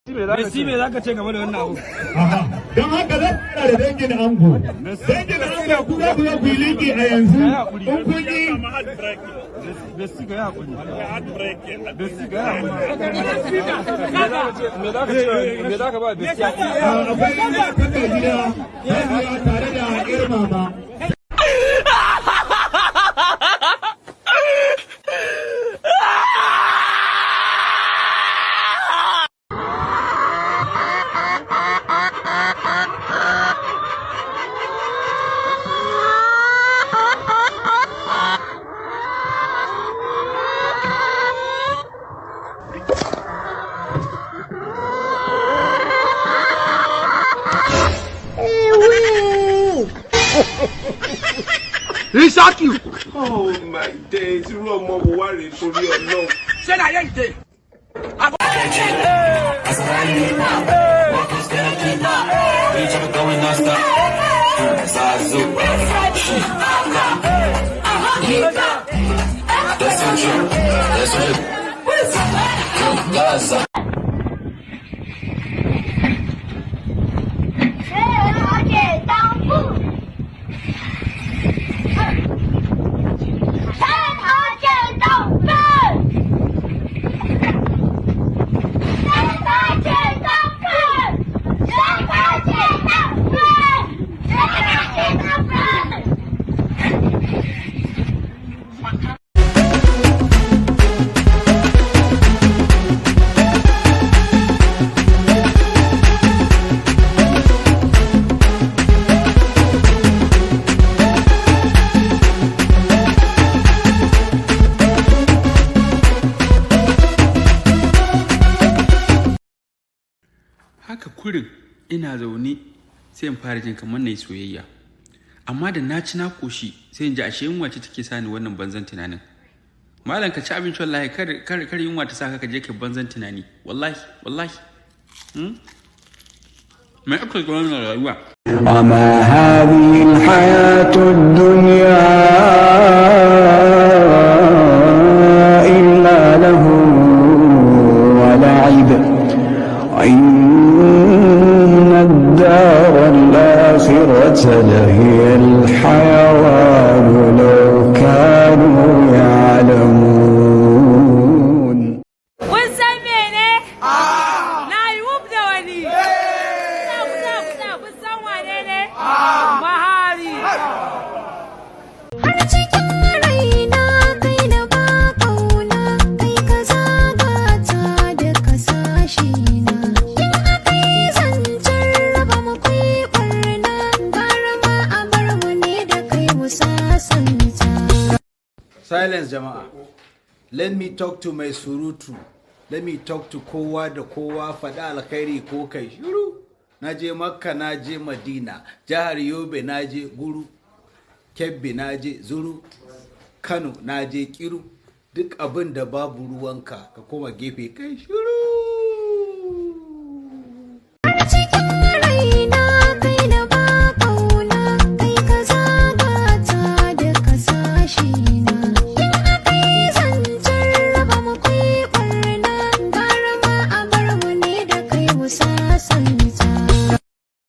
Messi me zaka ce game da wannan abu? Don haka zan fara da dangin ango. Dangin ango ku za ku yi liki a yanzu. In kun yi Messi ga hakuri. Messi ga hakuri. Me zaka ba Messi? akwai ina kaka gida ya tare da irma ba. He shot you! Oh my days, you know more worried for your love. Say that again. Haka kurin ina zaune sai in fara jin kamar nayi soyayya, amma da na ci na koshi sai in ji ashe yunwa ce take sani wannan banzan tunanin. Malam ka ci abinci wallahi kar yunwa ta saka ka je ka banzan tunani wallahi mai aka ga wannan rayuwa. وما هذه الحياة الدنيا إلا له ولعب وإن الدار الآخرة لهي الحيوان لو كانوا يعلمون. وسميني ناي وبدوني وسوانيني بهاري har cikin raina kai na ba kauna kai ka zagata da kasashe na in akai zancen raba mu kai barna gara ma a bar mu ne da kai mu sasanta. Silence, jama'a. Let me talk to my surutu. Let me talk to kowa da kowa faɗa alkhairi ko kai shiru. Na je Makka, na je Madina, jihar Yobe na je Guru, Kebbi na je Zuru, Kano na je Kiru. Duk abin da babu ruwanka ka koma gefe kai shiru. Har cikin raina kai na ba kauna kai ka zagata da kasashe na in akai zancen raba mu kai barna gara ma a bar mu ne da kai mu sasanta.